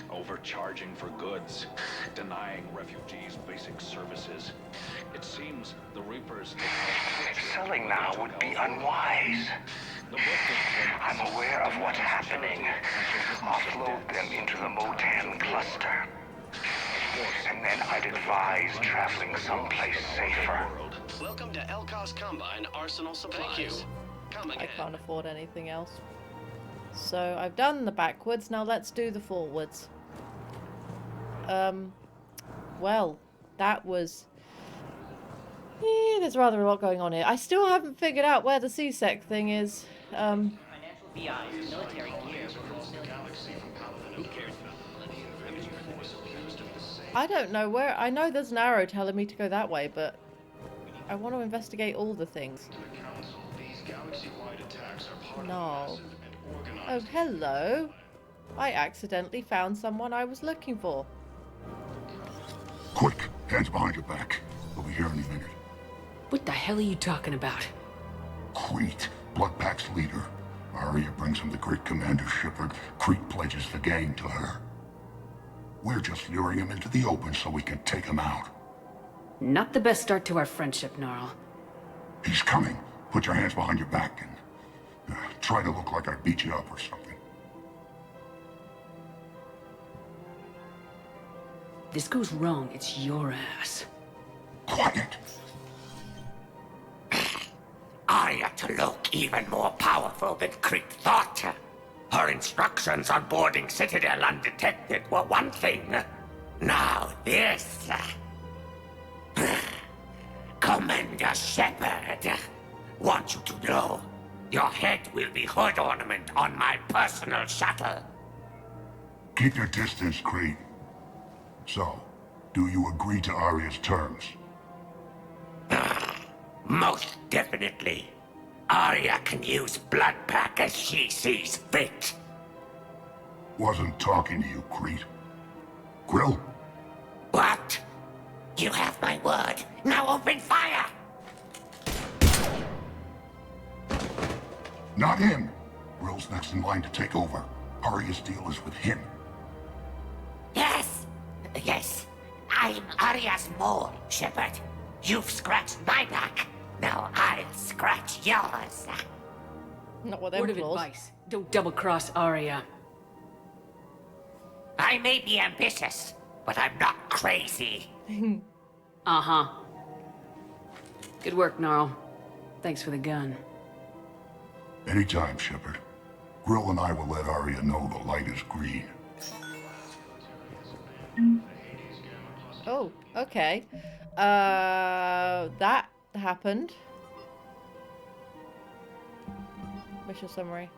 Overcharging for goods, denying refugees basic services. It seems the Reapers... Selling now would be unwise. I'm aware of what's happening. Offload them into the Motan cluster. And then I'd advise traveling someplace safer. Welcome to Elkos Combine Arsenal Supplies. Thank you. Come again. I can't afford anything else. So I've done the backwards, now let's do the forwards. Well, that was... there's rather a lot going on here. I still haven't figured out where the CSEC thing is. I don't know where. I know there's an arrow telling me to go that way, but I want to investigate all the things. No. Oh, hello. I accidentally found someone I was looking for. Quick, hands behind your back. We'll be here any minute. What the hell are you talking about? Crete, Bloodpack's leader. Aria brings him to great Commander Shepard. Crete pledges the gang to her. We're just luring him into the open so we can take him out. Not the best start to our friendship, Gnarl. He's coming. Put your hands behind your back and try to look like I beat you up or something. This goes wrong, it's your ass. Quiet. Aria to look even more powerful than Crete thought. Her instructions on boarding Citadel undetected were one thing. Now this. Commander Shepard. Want you to know, your head will be hood ornament on my personal shuttle. Keep your distance, Crete. So, do you agree to Aria's terms? Most definitely. Aria can use Bloodpack as she sees fit. Wasn't talking to you, Crete. Grill? What? You have my word. Now open fire! Not him. Grill's next in line to take over. Aria's deal is with him. Yes. Yes. I'm Aria's mole, Shepard. You've scratched my back. Now I'll scratch yours. Not with them Word of claws. advice. Don't double-cross Aria. I may be ambitious, but I'm not crazy. Uh-huh. Good work, Gnarl. Thanks for the gun. Anytime, Shepard. Grill and I will let Aria know the light is green. Oh, okay. That happened. Mission summary.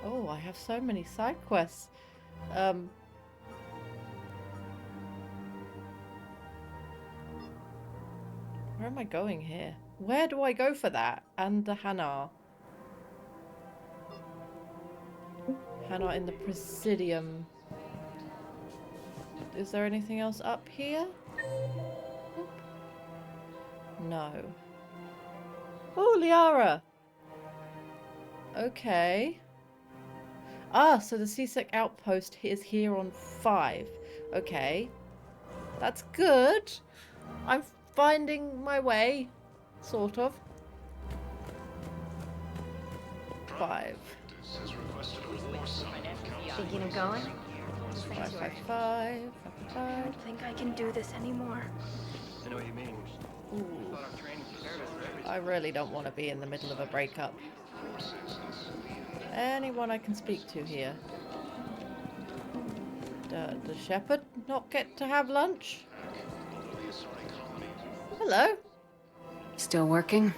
Oh, I have so many side quests. Where am I going here? Where do I go for that? And the Hanar. Hanar in the Presidium. Is there anything else up here? Nope. No. Oh, Liara! Okay. Ah, so the CSEC outpost is here on 5. Okay. That's good. I'm finding my way. Sort of. 5. Thinking of going? 5, 5, 5, 5, I don't think I can do this anymore. I know what you mean. Ooh. I really don't want to be in the middle of a breakup. Anyone I can speak to here? Does Shepard not get to have lunch? Hello. Still working?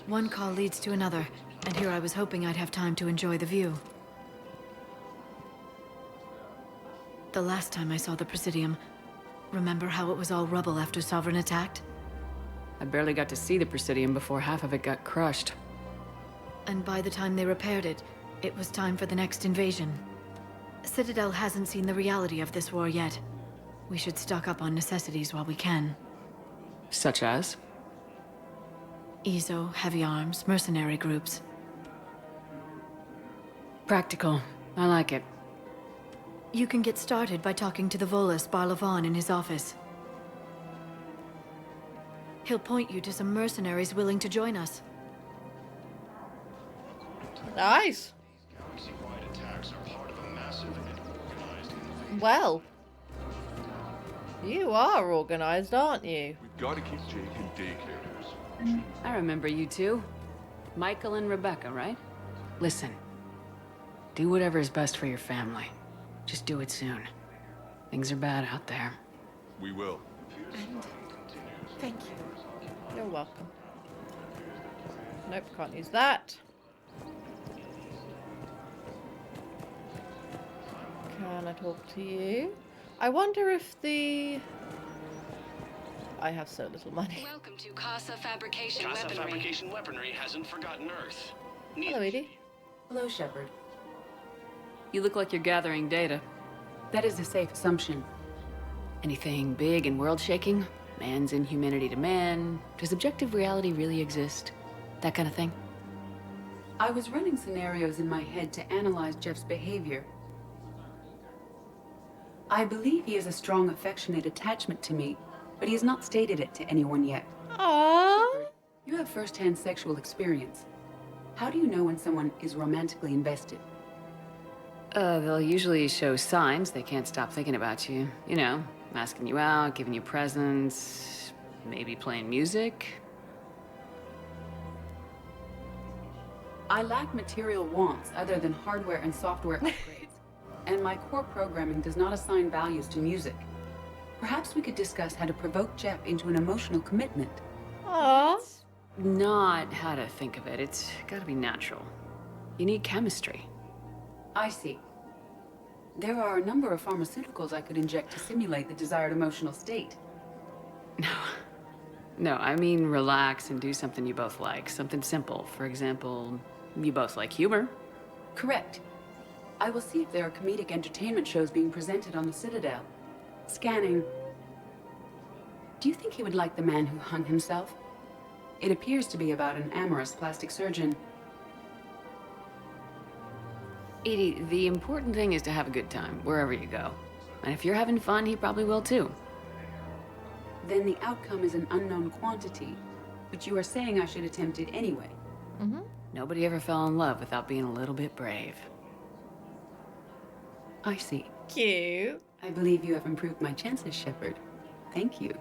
One call leads to another, and here I was hoping I'd have time to enjoy the view. The last time I saw the Presidium, remember how it was all rubble after Sovereign attacked? I barely got to see the Presidium before half of it got crushed. And by the time they repaired it, it was time for the next invasion. Citadel hasn't seen the reality of this war yet. We should stock up on necessities while we can. Such as? EZO, heavy arms, mercenary groups. Practical. I like it. You can get started by talking to the Volus Barlavon in his office. He'll point you to some mercenaries willing to join us. Nice. Well, you are organized, aren't you? We've got to keep Jake in daycare. I remember you two. Michael and Rebecca, right? Listen. Do whatever is best for your family. Just do it soon. Things are bad out there. We will. And thank you. You're welcome. Nope, can't use that. Can I talk to you? I wonder if the... I have so little money. Welcome to Casa Fabrication Casa Weaponry. Fabrication Weaponry hasn't forgotten Earth. Hello, Edie. Hello, Shepard. You look like you're gathering data. That is a safe assumption. Anything big and world-shaking? Man's inhumanity to man? Does objective reality really exist? That kind of thing? I was running scenarios in my head to analyze Jeff's behavior. I believe he has a strong affectionate attachment to me, but he has not stated it to anyone yet. Aww. You have first-hand sexual experience. How do you know when someone is romantically invested? They'll usually show signs they can't stop thinking about you. You know, asking you out, giving you presents, maybe playing music. I lack material wants other than hardware and software upgrades. And my core programming does not assign values to music. Perhaps we could discuss how to provoke Jeff into an emotional commitment. Aww. Not how to think of it. It's gotta be natural. You need chemistry. I see. There are a number of pharmaceuticals I could inject to simulate the desired emotional state. No, I mean relax and do something you both like. Something simple. For example, you both like humor. Correct. I will see if there are comedic entertainment shows being presented on the Citadel. Scanning. Do you think he would like The Man Who Hung Himself? It appears to be about an amorous plastic surgeon. Edie, the important thing is to have a good time, wherever you go. And if you're having fun, he probably will too. Then the outcome is an unknown quantity, but you are saying I should attempt it anyway. Mm-hmm. Nobody ever fell in love without being a little bit brave. I see. Cute. I believe you have improved my chances, Shepard. Thank you.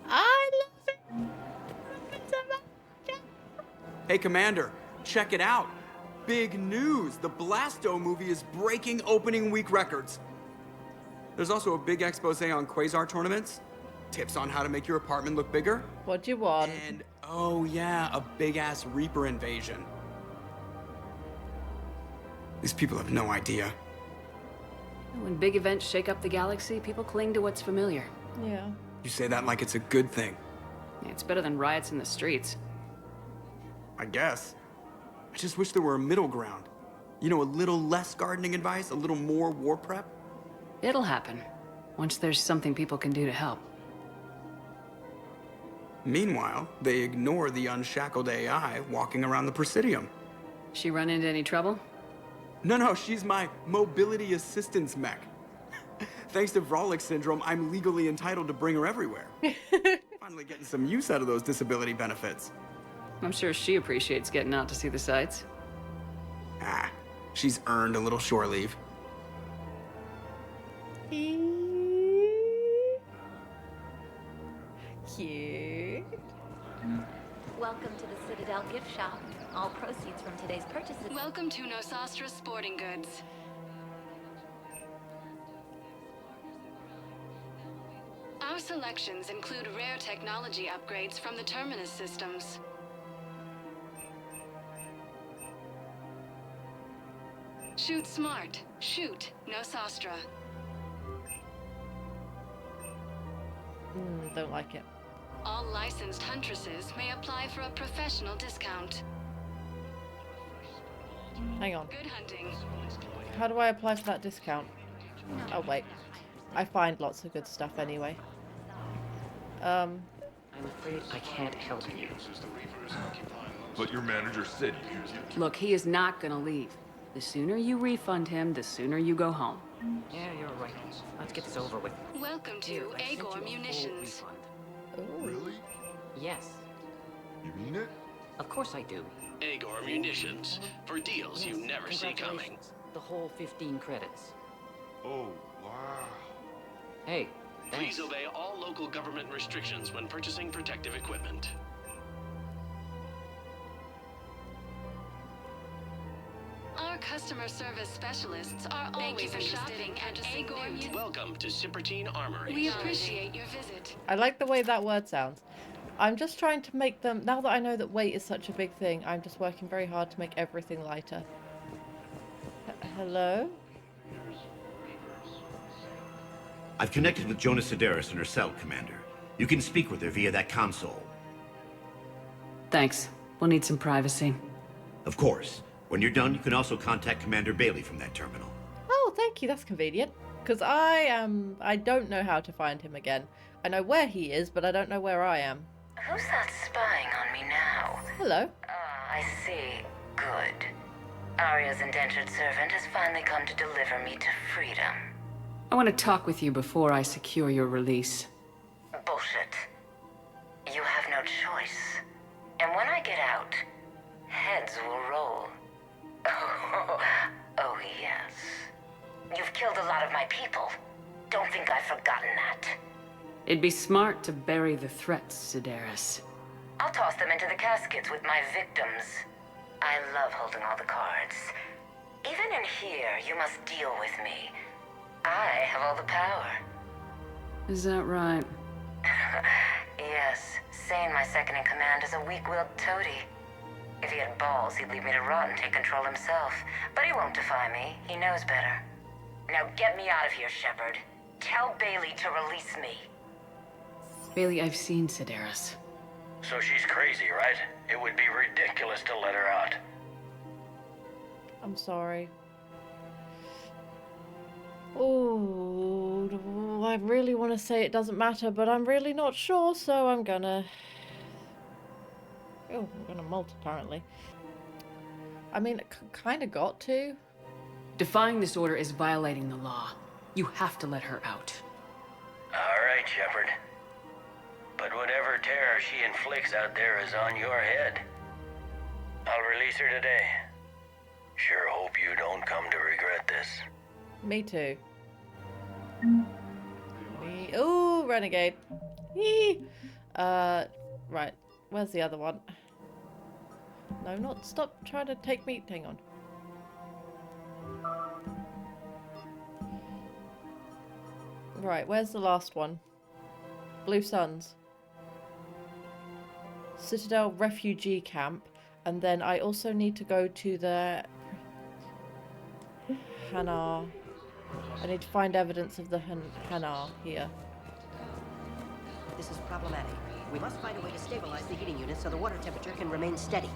I love it. Hey, Commander, check it out. Big news! The Blasto movie is breaking opening week records. There's also a big expose on quasar tournaments, tips on how to make your apartment look bigger. What do you want? And, oh yeah, a big-ass Reaper invasion. These people have no idea. When big events shake up the galaxy, people cling to what's familiar. Yeah. You say that like it's a good thing. It's better than riots in the streets. I guess. I just wish there were a middle ground. You know, a little less gardening advice, a little more war prep. It'll happen, once there's something people can do to help. Meanwhile, they ignore the unshackled AI walking around the Presidium. She run into any trouble? No, she's my mobility assistance mech. Thanks to Vrolic syndrome, I'm legally entitled to bring her everywhere. Finally getting some use out of those disability benefits. I'm sure she appreciates getting out to see the sights. Ah, she's earned a little shore leave. Cute. Welcome to the Citadel gift shop. All proceeds from today's purchases. Welcome to Nosastra Sporting Goods. Our selections include rare technology upgrades from the Terminus systems. Shoot smart. Shoot Nosastra. Don't like it. All licensed huntresses may apply for a professional discount. Hang on. Good hunting. How do I apply for that discount? Oh, wait. I find lots of good stuff anyway. I'm afraid I can't help you. But your manager said you did. Look, he is not gonna leave. The sooner you refund him, the sooner you go home. Yeah, you're right. Let's get this over with. Welcome to Agor Munitions. Really? Yes. You mean it? Of course I do. Agor Munitions. For deals you never see coming. The whole 15 credits. Oh, wow. Hey, thanks. Please obey all local government restrictions when purchasing protective equipment. Our customer service specialists are always interested in purchasing loot. Welcome to Sippertine Armory. We appreciate your visit. I like the way that word sounds. I'm just trying to make them, now that I know that weight is such a big thing, I'm just working very hard to make everything lighter. Hello? I've connected with Jonas Sedaris in her cell, Commander. You can speak with her via that console. Thanks. We'll need some privacy. Of course. When you're done, you can also contact Commander Bailey from that terminal. Oh, thank you. That's convenient. Because I don't know how to find him again. I know where he is, but I don't know where I am. Who's that spying on me now? Hello. I see. Good. Aria's indentured servant has finally come to deliver me to freedom. I want to talk with you before I secure your release. Bullshit. You have no choice. And when I get out, heads will roll. Oh, yes. You've killed a lot of my people. Don't think I've forgotten that. It'd be smart to bury the threats, Sedaris. I'll toss them into the caskets with my victims. I love holding all the cards. Even in here, you must deal with me. I have all the power. Is that right? Yes. Sane, my second-in-command, is a weak-willed toady. If he had balls, he'd leave me to rot and take control himself. But he won't defy me. He knows better. Now get me out of here, Shepard. Tell Bailey to release me. Bailey, I've seen Sedaris. So she's crazy, right? It would be ridiculous to let her out. I'm sorry. Oh, I really want to say it doesn't matter, but I'm really not sure, so I'm gonna... Oh, I'm gonna molt, apparently. I mean, it kind of got to. Defying this order is violating the law. You have to let her out. All right, Shepard. But whatever terror she inflicts out there is on your head. I'll release her today. Sure hope you don't come to regret this. Me too. Ooh, renegade. Yee. Right. Where's the other one? No, not stop trying to take me. Hang on. Right, where's the last one? Blue Suns. Citadel refugee camp. And then I also need to go to the Hanar. I need to find evidence of the Hanar here. This is problematic. We must find a way to stabilize the heating unit so the water temperature can remain steady.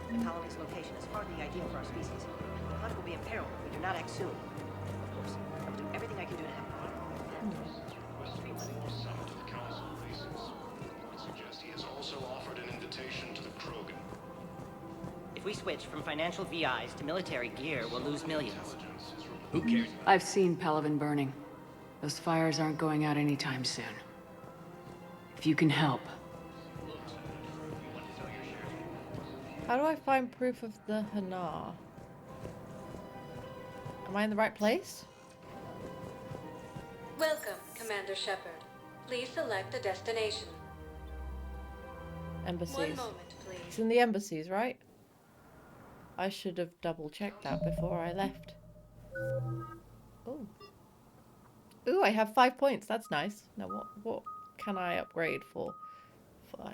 The colony's location is hardly ideal for our species. The planet will be in peril if we do not act soon. Of course, I will do everything I can do to help. If we switch from financial VIs to military gear, we'll lose millions. Who cares? I've seen Palaven burning. Those fires aren't going out anytime soon. If you can help. How do I find proof of the Hanar? Am I in the right place? Welcome, Commander Shepard. Please select a destination. Embassies. 1 moment, please. It's in the embassies, right? I should have double-checked that before I left. Oh. Ooh, I have 5 points. That's nice. Now what can I upgrade for? 5,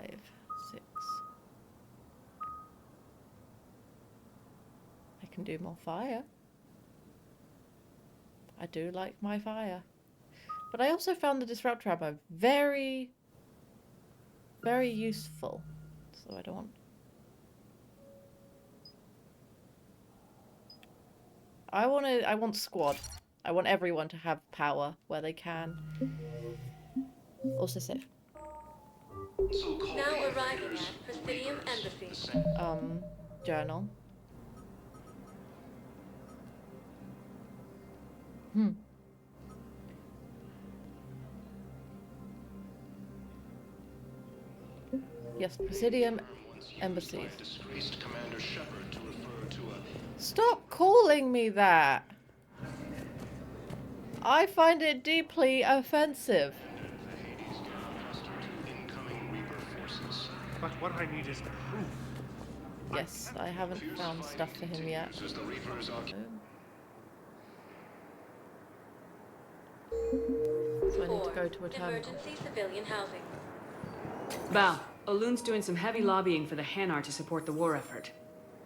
6. I can do more fire. I do like my fire. But I also found the disruptor ammo very, very useful. So I don't want... I want squad. I want everyone to have power where they can. Also safe. Now arriving at Presidium Embassy. Journal. Yes, Presidium Embassies. Commander Shepard to refer to Stop calling me that! I find it deeply offensive. But what I need is proof. Yes, I haven't found stuff for him yet. So I need to go to a terminal. Emergency civilian housing. Val, Olun's doing some heavy lobbying for the Hanar to support the war effort.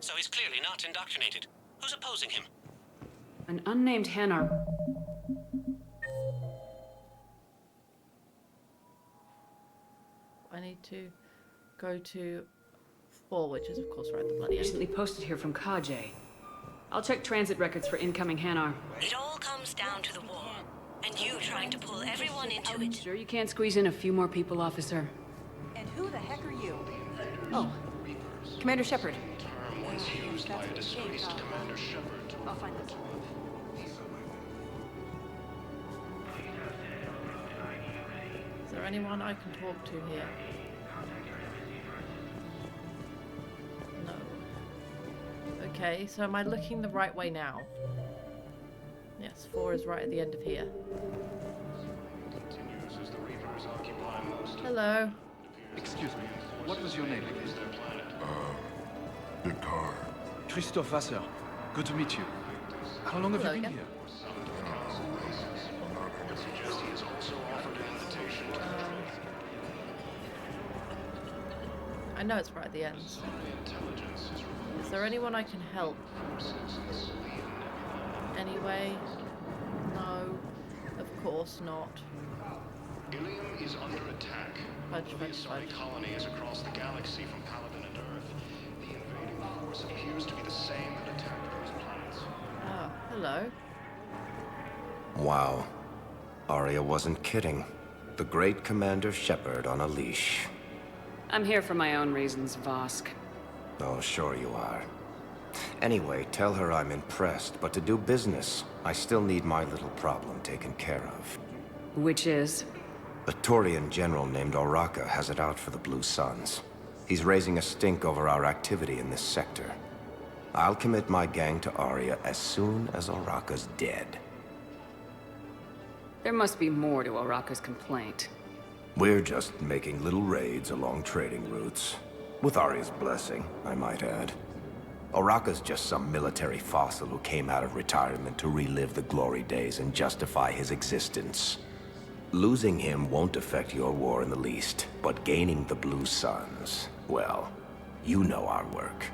So he's clearly not indoctrinated. Who's opposing him? An unnamed Hanar... I need to go to 4, which is of course right at the bloody end. Recently posted here from Kajay. I'll check transit records for incoming Hanar. It all comes down to the war, and you trying to pull everyone into it. Sure you can't squeeze in a few more people, officer? And who the heck are you? Oh, Commander Shepard. Once used by a disgraced Commander Shepard. I'll find this. Is there anyone I can talk to here? No. Okay, so am I looking the right way now? Yes, 4 is right at the end of here. Hello. Excuse me, what was your name again? Vicar. Christophe Vasseur. Good to meet you. How long have you been here? I know it's right at the end. Is there anyone I can help? Anyway? No. Of course not. Ilium is under attack. The Asari colony is across the galaxy from Paladin and Earth. The invading force appears to be the same that attacked those planets. Oh, hello. Wow. Aria wasn't kidding. The great Commander Shepard on a leash. I'm here for my own reasons, Vosk. Oh, sure you are. Anyway, tell her I'm impressed, but to do business, I still need my little problem taken care of. Which is? A Taurian general named Oraka has it out for the Blue Suns. He's raising a stink over our activity in this sector. I'll commit my gang to Aria as soon as Oraka's dead. There must be more to Oraka's complaint. We're just making little raids along trading routes. With Aria's blessing, I might add. Oraka's just some military fossil who came out of retirement to relive the glory days and justify his existence. Losing him won't affect your war in the least, but gaining the Blue Suns, well, you know our work.